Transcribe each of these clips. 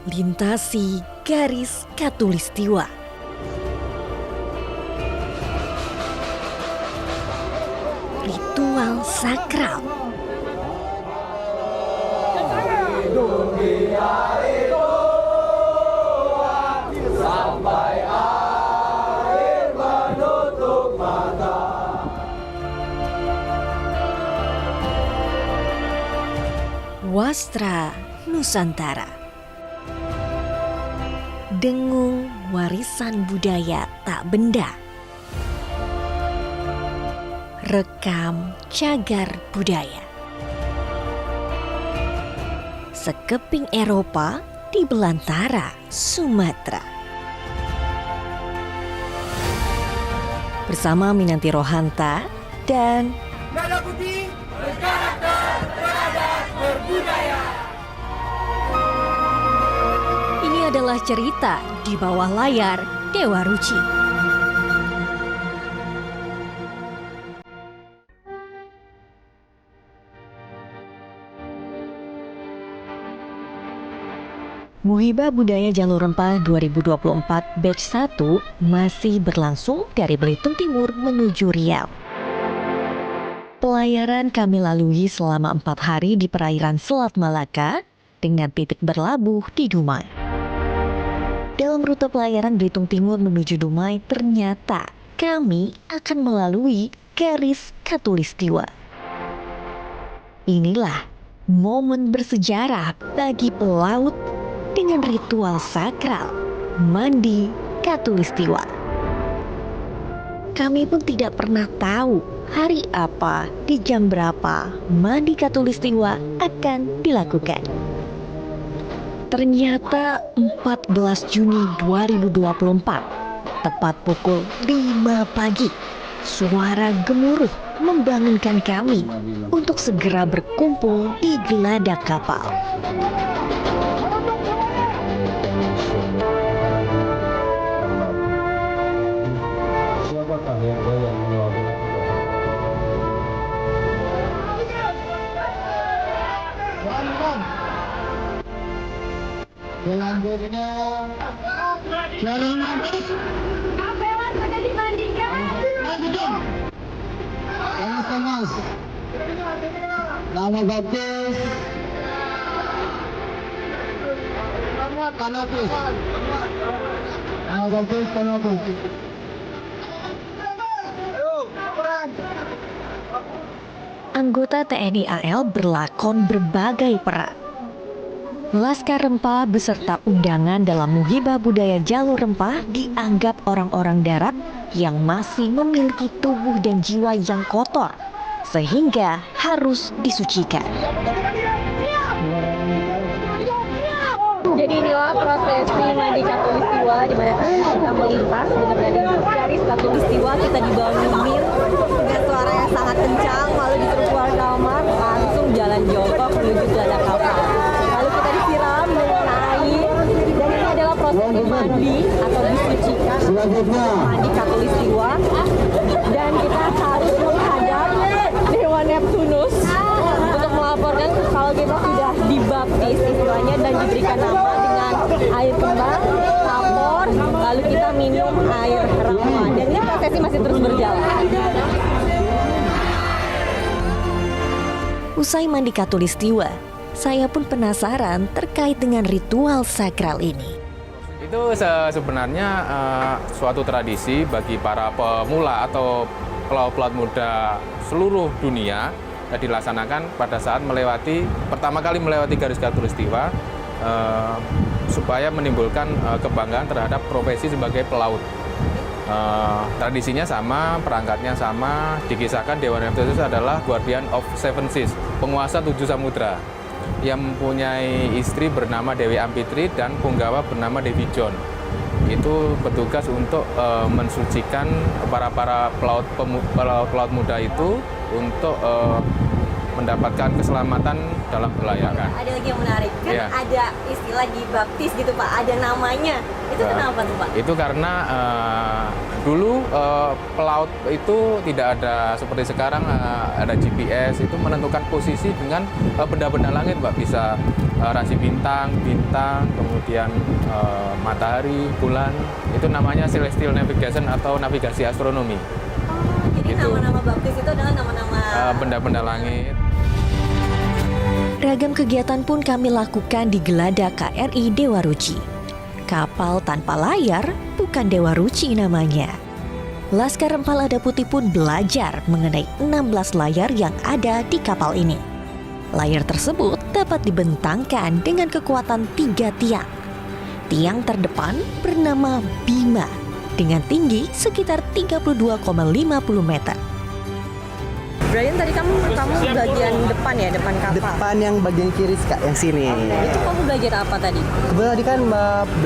lintasi garis khatulistiwa. Ritual sakral. Wastra Nusantara. Dengung warisan budaya tak benda. Rekam cagar budaya. Sekeping Eropa di belantara Sumatera. Bersama Minanti Rohanta dan Merah Putih berkarakter, beradat, berbudaya. ini adalah cerita di bawah layar Dewa Ruci. Muhibah Budaya Jalur Rempah 2024 Batch 1 masih berlangsung dari Belitung Timur menuju Riau. Pelayaran kami lalui selama 4 hari di perairan Selat Malaka dengan titik berlabuh di Dumai. Dalam rute pelayaran Belitung Timur menuju Dumai, ternyata kami akan melalui garis khatulistiwa. Inilah momen bersejarah bagi pelaut dengan ritual sakral mandi khatulistiwa. Kami pun tidak pernah tahu hari apa, di jam berapa mandi khatulistiwa akan dilakukan. Ternyata 14 Juni 2024, tepat pukul 5 pagi, suara gemuruh membangunkan kami untuk segera berkumpul di geladak kapal. Siapakah yang goyang menyuarakan? Selanjutnya Sharon Mantis. Apa yang sudah dimandikan? Mas Thomas. Nama baptis Kanopis. Nama baptis Kanopis. Anggota TNI AL berlakon berbagai peran. Laskar Rempah beserta undangan dalam Muhibah Budaya Jalur Rempah dianggap orang-orang darat yang masih memiliki tubuh dan jiwa yang kotor, sehingga harus disucikan. Jadi inilah prosesi mandi khatulistiwa di mana kita melintas dengan garis khatulistiwa, kita dibangunin dengan suara yang sangat kencang, lalu disuruh keluar kamar, langsung jalan jongkok menuju geladak kapal. Lalu kita disiram dengan air, dan ini adalah prosesi mandi atau disucikan mandi khatulistiwa, dan kita harus menghadap Dewa Neptunus untuk melaporkan kalau kita sudah dibaptis istilahnya dan diberikan nama dengan air kembang, lapor, lalu kita minum air rawa, dan ini prosesi masih terus berjalan. Usai mandi khatulistiwa, saya pun penasaran terkait dengan ritual sakral ini. Itu sebenarnya suatu tradisi bagi para pemula atau pelaut-pelaut muda seluruh dunia yang dilaksanakan pada saat pertama kali melewati garis khatulistiwa supaya menimbulkan kebanggaan terhadap profesi sebagai pelaut. Tradisinya sama, perangkatnya sama. Dikisahkan Dewa Neptunus adalah Guardian of Seven Seas, penguasa 7 samudra, yang mempunyai istri bernama Dewi Ampitri dan punggawa bernama Devi John. Itu bertugas untuk mensucikan para pelaut muda itu untuk mendapatkan keselamatan dalam berlayar. Ada lagi yang menarik, kan Iya. ada istilah dibaptis gitu Pak, ada namanya. Itu kenapa tuh Pak? Itu karena dulu pelaut itu tidak ada seperti sekarang ada GPS, itu menentukan posisi dengan benda-benda langit, Mbak. Bisa rasi bintang, kemudian matahari, bulan. Itu namanya celestial navigation atau navigasi astronomi. Jadi Gitu. nama-nama baptis itu adalah nama-nama Benda-benda langit. Ragam kegiatan pun kami lakukan di Geladak KRI Dewa Ruci. Kapal tanpa layar bukan Dewa Ruci namanya. Laskar Rempah Lada Putih pun belajar mengenai 16 layar yang ada di kapal ini. Layar tersebut dapat dibentangkan dengan kekuatan 3 tiang. Tiang terdepan bernama Bima dengan tinggi sekitar 32,50 meter. Brian, tadi kamu bagian depan ya, depan kapal. Depan yang bagian kiri Kak, yang sini. Itu kamu belajar apa tadi? Kebetulan tadi kan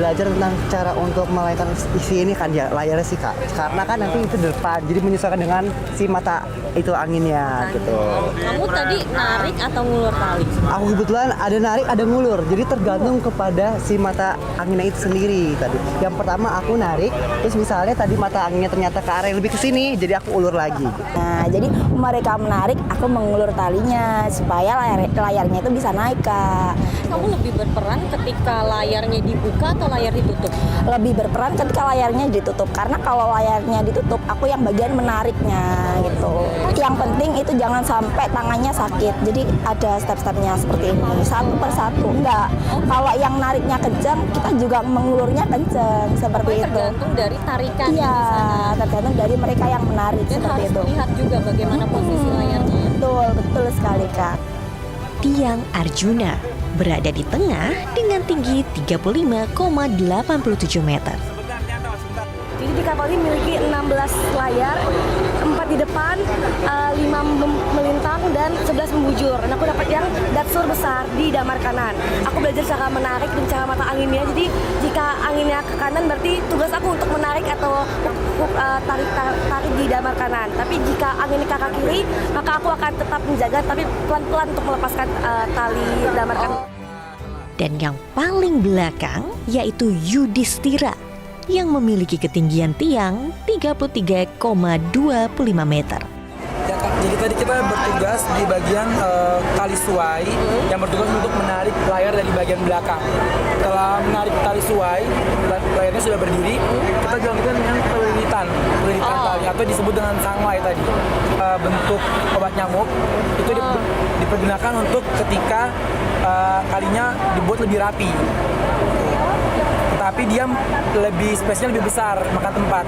belajar tentang cara untuk melayarkan isi ini kan ya layarnya sih Kak. Karena kan nanti itu depan, jadi menyesuaikan dengan si mata itu anginnya gitu. Kamu tadi narik atau ngulur tali? Aku kebetulan ada narik, ada ngulur. Jadi tergantung kepada si mata anginnya itu sendiri tadi. Yang pertama aku narik, terus misalnya tadi mata anginnya ternyata ke arah yang lebih ke sini, jadi aku ulur lagi. Nah, jadi mereka menarik, aku mengulur talinya supaya layarnya itu bisa naik, Kak. Kamu lebih berperan ketika layarnya dibuka atau layar ditutup? Lebih berperan ketika layarnya ditutup, karena kalau layarnya ditutup, aku yang bagian menariknya gitu. Yang penting itu jangan sampai tangannya sakit. Jadi ada step-stepnya seperti ini, satu persatu. Enggak, kalau yang nariknya kencang, kita juga mengulurnya kencang seperti itu. Tergantung dari tarikan Iya, di sana. tergantung dari mereka yang menarik Dan seperti harus itu. lihat juga bagaimana posisi layarnya. Betul, betul sekali, Kak. Tiang Arjuna berada di tengah dengan tinggi 35,87 meter. Jadi di kapal ini memiliki 16 layar, 4 di depan, 5 melintang dan 11 membujur. Dan aku dapat yang datsur besar di damar kanan. Aku belajar cara menarik dan cara mata anginnya. Jadi jika anginnya ke kanan berarti tugas aku untuk menarik atau tarik di damar kanan. Tapi jika anginnya ke arah kiri, maka aku akan tetap menjaga tapi pelan-pelan untuk melepaskan tali damar kanan. Dan yang paling belakang yaitu Yudhistira yang memiliki ketinggian tiang 33,25 meter. Ya, Kak. Jadi tadi kita bertugas di bagian tali suai yang bertugas untuk menarik layar dari bagian belakang. Setelah menarik tali suai, layarnya sudah berdiri, kita dilanjutkan dengan pelilitan tali atau disebut dengan sangwai tadi. Bentuk obat nyamuk itu dipergunakan untuk ketika kalinya dibuat lebih rapi. Tapi dia lebih spesial, lebih besar, makan tempat.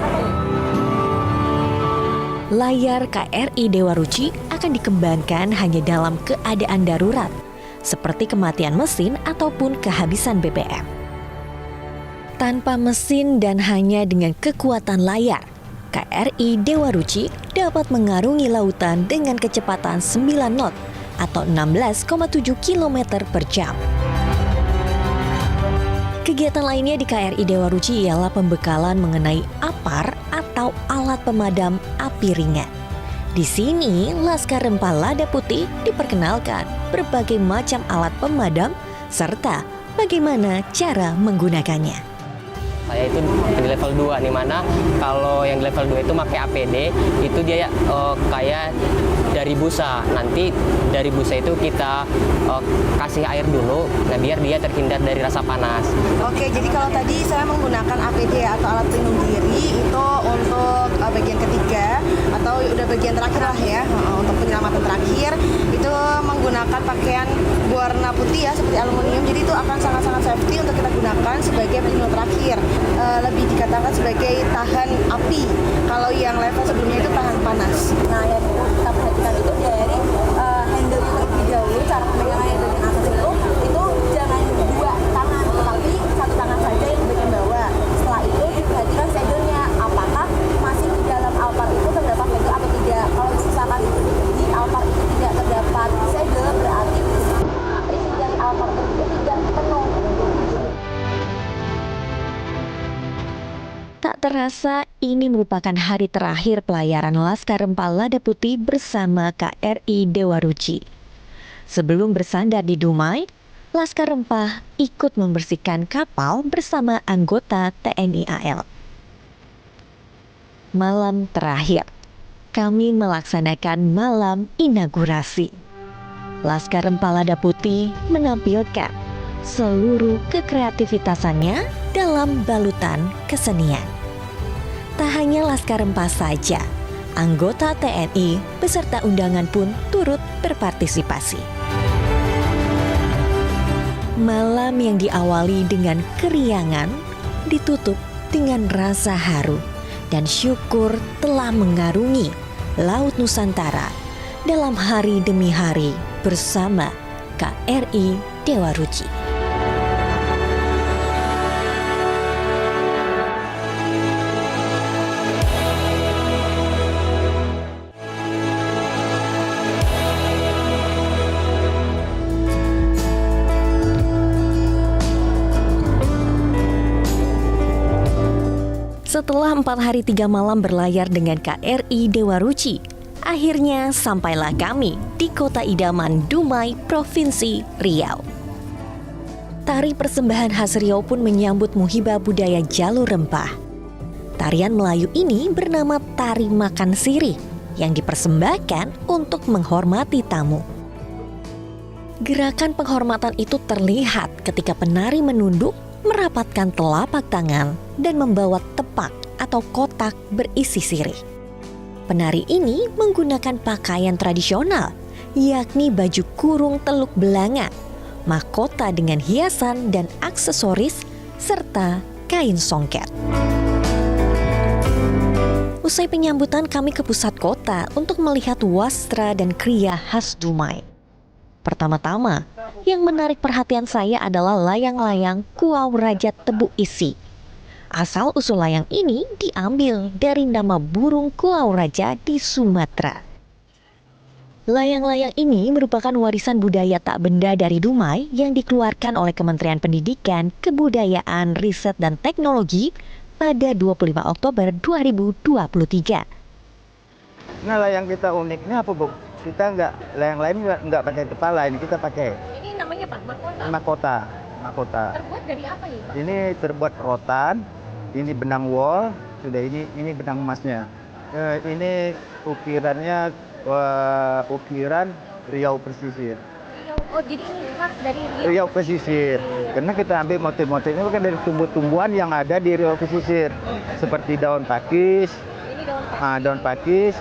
Layar KRI Dewa Ruci akan dikembangkan hanya dalam keadaan darurat, seperti kematian mesin ataupun kehabisan BBM. Tanpa mesin dan hanya dengan kekuatan layar, KRI Dewa Ruci dapat mengarungi lautan dengan kecepatan 9 knot atau 16,7 km per jam. Kegiatan lainnya di KRI Dewa Ruci ialah pembekalan mengenai APAR atau alat pemadam api ringan. Di sini, Laskar Rempah Lada Putih diperkenalkan berbagai macam alat pemadam serta bagaimana cara menggunakannya. Saya itu di level 2, nih mana kalau yang di level 2 itu pakai APD, itu dia kayak dari busa. Nanti dari busa itu kita kasih air dulu, nah biar dia terhindar dari rasa panas. Oke, jadi kalau tadi saya menggunakan APD atau alat pelindung diri itu untuk bagian ketiga atau udah bagian terakhir lah ya, untuk penyelamatan terakhir itu menggunakan pakaian berwarna putih ya seperti aluminium, jadi itu akan sangat-sangat safety untuk kita gunakan sebagai pelindung terakhir. Lebih dikatakan sebagai tahan api, kalau yang level sebelumnya itu tahan panas. Nah, yang kita perhatikan itu dari handle terlebih dahulu, cara pemegangan yang bagian atas itu jangan dua tangan, tetapi satu tangan saja yang bagian bawah. Setelah itu diperhatikan segelnya, apakah masih di dalam alpar itu terdapat segel atau tidak. Kalau misalkan di alpar itu tidak terdapat segel, berarti isi dari alpar tersebut tidak penuh. Tak terasa, ini merupakan hari terakhir pelayaran Laskar Rempah Lada Putih bersama KRI Dewa Ruci. Sebelum bersandar di Dumai, Laskar Rempah ikut membersihkan kapal bersama anggota TNI AL. Malam terakhir, kami melaksanakan malam inaugurasi. Laskar Rempah Lada Putih menampilkan seluruh kekreativitasannya dalam balutan kesenian. Tak hanya Laskar Rempah saja, anggota TNI beserta undangan pun turut berpartisipasi. Malam yang diawali dengan keriangan ditutup dengan rasa haru dan syukur telah mengarungi Laut Nusantara dalam hari demi hari bersama KRI Dewa Ruci. Setelah 4 hari 3 malam berlayar dengan KRI Dewa Ruci, akhirnya sampailah kami di kota idaman Dumai, Provinsi Riau. Tari persembahan khas Riau pun menyambut Muhibah Budaya Jalur Rempah. Tarian Melayu ini bernama Tari Makan Sirih yang dipersembahkan untuk menghormati tamu. Gerakan penghormatan itu terlihat ketika penari menunduk, merapatkan telapak tangan dan membawa tepak atau kotak berisi sirih. Penari ini menggunakan pakaian tradisional, yakni baju kurung teluk belanga, mahkota dengan hiasan dan aksesoris, serta kain songket. Usai penyambutan, kami ke pusat kota untuk melihat wastra dan kriya khas Dumai. Pertama-tama, yang menarik perhatian saya adalah layang-layang Kuau Raja Tebu Isi. Asal-usul layang ini diambil dari nama burung Kuau Raja di Sumatera. Layang-layang ini merupakan warisan budaya tak benda dari Dumai yang dikeluarkan oleh Kementerian Pendidikan, Kebudayaan, Riset, dan Teknologi pada 25 Oktober 2023. Nah, layang kita uniknya apa, Bu? Kita layang lain nggak pakai kepala, ini kita pakai. Ini namanya apa? Mahkota. Terbuat dari apa ya, Pak? Ini terbuat rotan, ini benang wol, sudah ini benang emasnya. Ini ukirannya ukiran Riau Pesisir. Oh, jadi ini khas dari Riau Pesisir. Karena kita ambil motif-motifnya kan dari tumbuh-tumbuhan yang ada di Riau Pesisir, seperti daun pakis. Ini Daun pakis.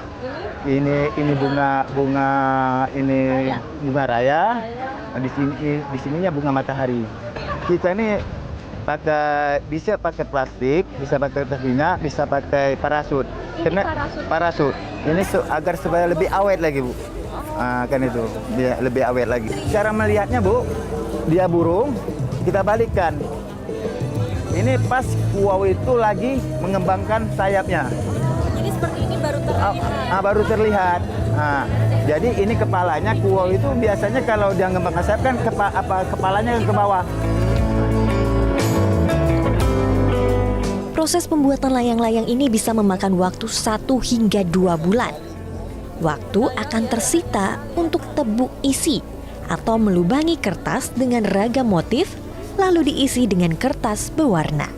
Ini bunga ini bunga raya. Di sininya bunga matahari. Kita ini bisa pakai plastik, bisa pakai tas minyak, bisa pakai parasut. Karena parasut. Ini agar supaya lebih awet lagi, Bu. Kan itu, biar lebih awet lagi. Cara melihatnya, Bu, dia burung, kita balikkan. Ini pas kuau itu lagi mengembangkan sayapnya. Jadi seperti ini baru terlihat. Baru terlihat. Jadi ini kepalanya kuau itu biasanya kalau dia ngembangkan sayap kan kepalanya ke bawah. Proses pembuatan layang-layang ini bisa memakan waktu 1 hingga 2 bulan. Waktu akan tersita untuk tebuk isi atau melubangi kertas dengan ragam motif, lalu diisi dengan kertas berwarna.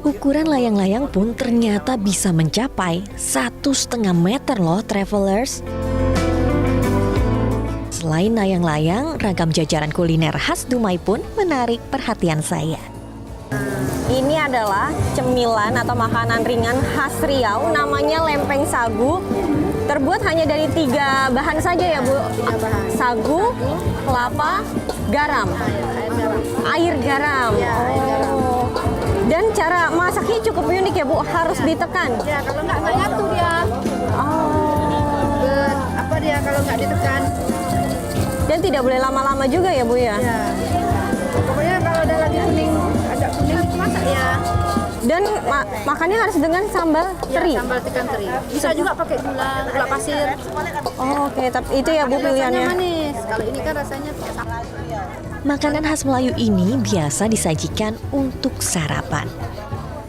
Ukuran layang-layang pun ternyata bisa mencapai 1,5 meter loh, travelers. Selain layang-layang, ragam jajaran kuliner khas Dumai pun menarik perhatian saya. Ini adalah cemilan atau makanan ringan khas Riau, namanya lempeng sagu. Terbuat hanya dari 3 bahan saja ya, Bu? Sagu, kelapa, garam. Air garam. Oh. Dan cara masaknya cukup unik ya, Bu? Harus ditekan. Ya, kalau nggak nyatu dia. Dia kalau nggak ditekan. Dan tidak boleh lama-lama juga ya, Bu ya? Ya. Pokoknya kalau ada lagi kuning, agak kuning itu masak ya. Dan makannya harus dengan sambal teri. Ya, sambal ikan teri. Bisa juga pakai gula pasir. Oh, oke, tapi itu ya, Bu, pilihannya. Rasanya manis. Kalau ini kan rasanya Makanan khas Melayu ini biasa disajikan untuk sarapan.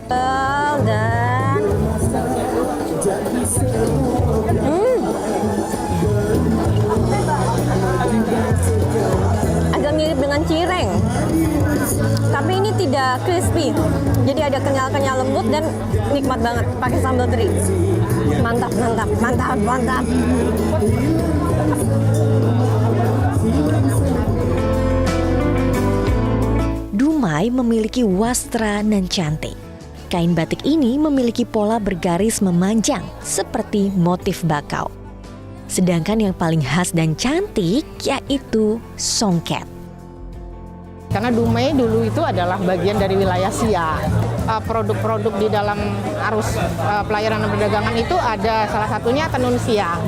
Dan cireng. Tapi ini tidak crispy. Jadi ada kenyal-kenyal lembut dan nikmat banget pakai sambal teri. Mantap, mantap, mantap, mantap. Dumai memiliki wastra nan cantik. Kain batik ini memiliki pola bergaris memanjang seperti motif bakau. Sedangkan yang paling khas dan cantik yaitu songket. Karena Dumai dulu itu adalah bagian dari wilayah Siak. Produk-produk di dalam arus pelayaran dan perdagangan itu ada salah satunya tenun siak.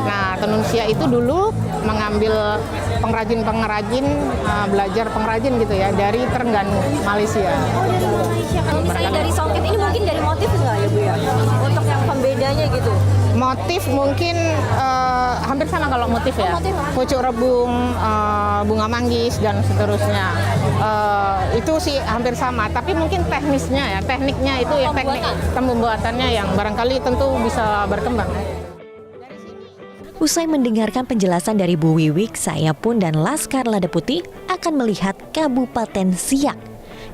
Nah, tenun siak itu dulu mengambil pengrajin-pengrajin, belajar pengrajin gitu ya dari Terengganu, Malaysia. Kalau misalnya dari songket ini mungkin dari motif nggak ya Bu ya? Untuk yang pembedanya gitu. Motif mungkin hampir sama kalau motif ya. Pucuk rebung, bunga manggis dan seterusnya. Itu sih hampir sama, tapi mungkin tekniknya itu ya teknik pembuatannya yang barangkali tentu bisa berkembang. Usai mendengarkan penjelasan dari Bu Wiwik, saya pun dan Laskar Lada Putih akan melihat Kabupaten Siak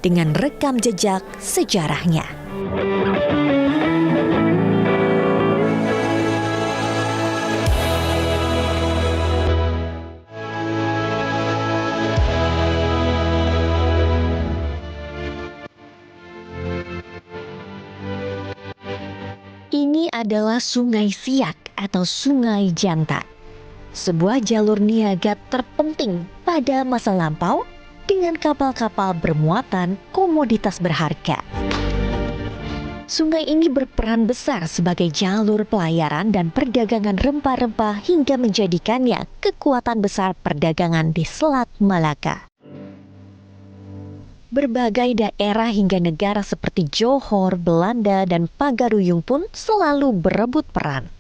dengan rekam jejak sejarahnya. Ini adalah Sungai Siak atau Sungai Jantan, sebuah jalur niaga terpenting pada masa lampau dengan kapal-kapal bermuatan komoditas berharga. Sungai ini berperan besar sebagai jalur pelayaran dan perdagangan rempah-rempah hingga menjadikannya kekuatan besar perdagangan di Selat Malaka. Berbagai daerah hingga negara seperti Johor, Belanda, dan Pagaruyung pun selalu berebut peran.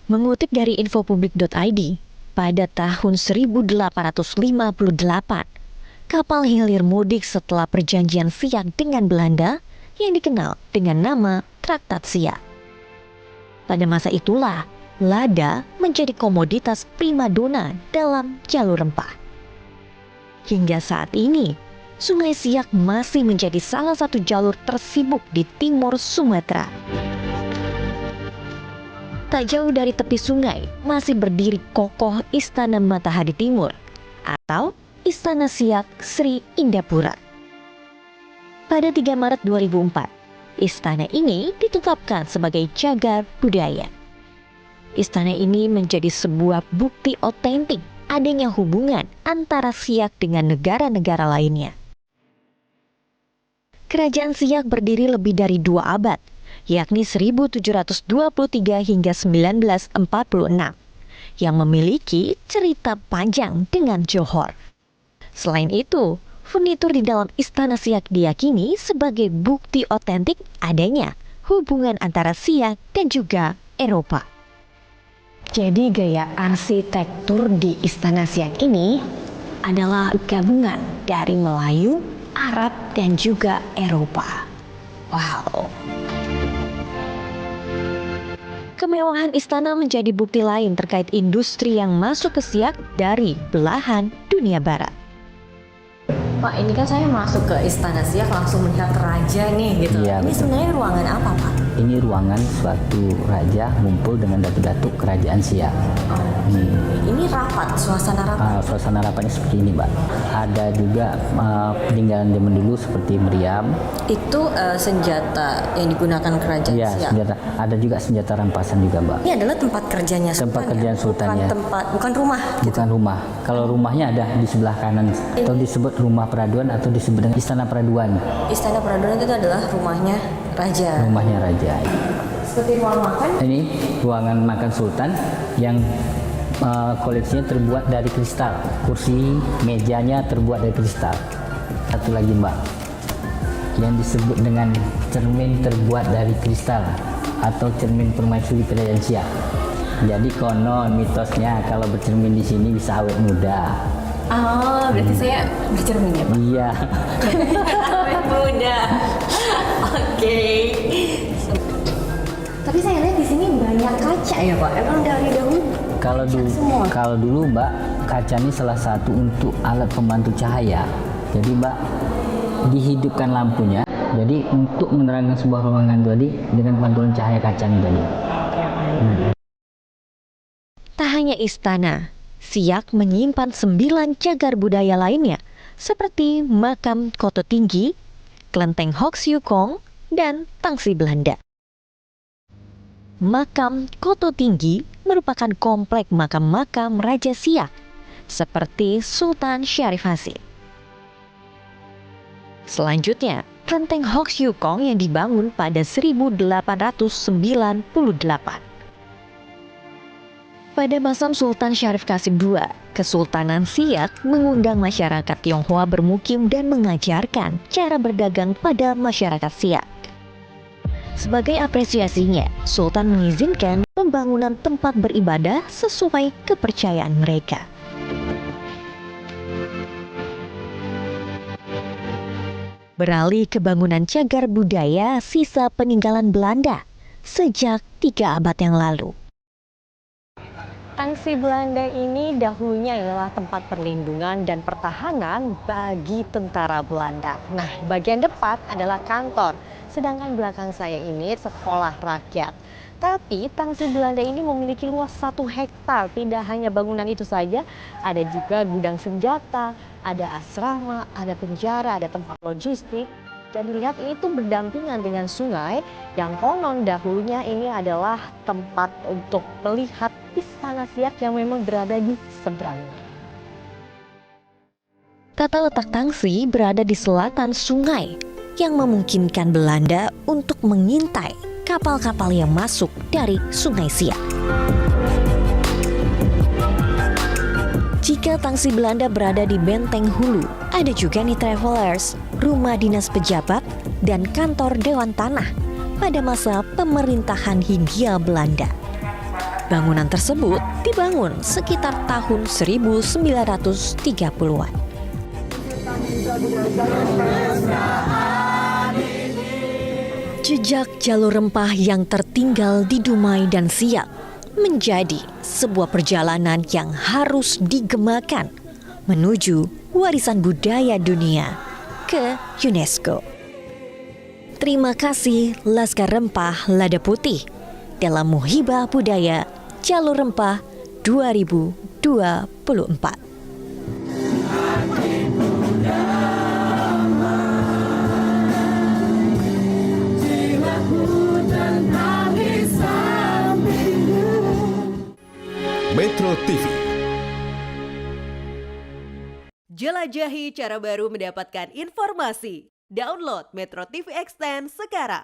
Mengutip dari infopublik.id, pada tahun 1858, kapal hilir mudik setelah perjanjian Siak dengan Belanda yang dikenal dengan nama Traktat Siak. Pada masa itulah, lada menjadi komoditas primadona dalam jalur rempah. Hingga saat ini, Sungai Siak masih menjadi salah satu jalur tersibuk di timur Sumatera. Tak jauh dari tepi sungai masih berdiri kokoh Istana Matahari Timur atau Istana Siak Sri Indapura. Pada 3 Maret 2004, istana ini ditetapkan sebagai cagar budaya. Istana ini menjadi sebuah bukti otentik adanya hubungan antara Siak dengan negara-negara lainnya. Kerajaan Siak berdiri lebih dari 2 abad, yakni 1723 hingga 1946, yang memiliki cerita panjang dengan Johor. Selain itu, furnitur di dalam Istana Siak diyakini sebagai bukti otentik adanya hubungan antara Siak dan juga Eropa. Jadi gaya arsitektur di Istana Siak ini adalah gabungan dari Melayu, Arab, dan juga Eropa. Wow. Kemewahan istana menjadi bukti lain terkait industri yang masuk ke Siak dari belahan dunia barat. Pak, ini kan saya masuk ke Istana Siak langsung melihat raja nih gitu. Iya, Ini betul. sebenarnya ruangan apa, Pak? Ini ruangan suatu raja ngumpul dengan datu-datu kerajaan Siak. Ini rapat, suasana rapat. Suasana rapatnya seperti ini, Mbak. Ada juga peninggalan zaman dulu seperti meriam. Itu senjata yang digunakan kerajaan Iya, Siak. senjata. Ada juga senjata rampasan juga, Mbak. Ini adalah tempat kerjanya Sultan. Tempat kerjaan Sultan, bukan ya. bukan rumah. Bukan rumah. Kalau rumahnya ada di sebelah kanan, atau disebut rumah peraduan atau disebut dengan istana peraduan. Istana Peraduan itu adalah rumahnya raja. Rumahnya raja. Seperti ruang makan. Ini ruangan makan Sultan yang koleksinya terbuat dari kristal. Kursi, mejanya terbuat dari kristal. Satu lagi, Mbak, yang disebut dengan cermin terbuat dari kristal atau cermin permaisuri kerajaan Siak. Jadi konon mitosnya kalau bercermin di sini bisa awet muda. Oh, berarti saya bercermin ya, Pak? Iya. Awet muda. Oke. Tapi saya lihat di sini banyak kaca ya, Pak. Emang dari dahulu Kalau dulu Mbak, kaca ini salah satu untuk alat pembantu cahaya. Jadi Mbak, dihidupkan lampunya. Jadi untuk menerangkan sebuah ruangan tadi dengan pantulan cahaya kaca ini tadi. Tak hanya istana, Siak menyimpan 9 cagar budaya lainnya, seperti makam Koto Tinggi, kelenteng Hok Siu Kong, dan Tangsi Belanda. Makam Koto Tinggi merupakan komplek makam-makam Raja Siak, seperti Sultan Syarif Hasim. Selanjutnya, kelenteng Hok Siu Kong yang dibangun pada 1898. Pada masa Sultan Syarif Qasim II, Kesultanan Siak mengundang masyarakat Tionghoa bermukim dan mengajarkan cara berdagang pada masyarakat Siak. Sebagai apresiasinya, Sultan mengizinkan pembangunan tempat beribadah sesuai kepercayaan mereka. Beralih ke bangunan cagar budaya sisa peninggalan Belanda sejak 3 abad yang lalu. Tangsi Belanda ini dahulunya adalah tempat perlindungan dan pertahanan bagi tentara Belanda. Nah, bagian depan adalah kantor, sedangkan belakang saya ini sekolah rakyat. Tapi Tangsi Belanda ini memiliki luas 1 hektar. Tidak hanya bangunan itu saja, ada juga gudang senjata, ada asrama, ada penjara, ada tempat logistik. Dan dilihat ini tuh berdampingan dengan sungai yang konon dahulunya ini adalah tempat untuk melihat istana Siak yang memang berada di seberangnya. Tata letak Tangsi berada di selatan sungai yang memungkinkan Belanda untuk mengintai kapal-kapal yang masuk dari Sungai Siak. Jika Tangsi Belanda berada di Benteng Hulu, ada juga nih travelers, rumah dinas pejabat, dan kantor Dewan Tanah pada masa pemerintahan Hindia Belanda. Bangunan tersebut dibangun sekitar tahun 1930-an. Jejak jalur rempah yang tertinggal di Dumai dan Siak menjadi sebuah perjalanan yang harus digemakan menuju warisan budaya dunia ke UNESCO. Terima kasih Laskar Rempah Lada Putih dalam Muhibah Budaya Jalur Rempah 2024. Metro TV. Jelajahi cara baru mendapatkan informasi. Download Metro TV Extend sekarang.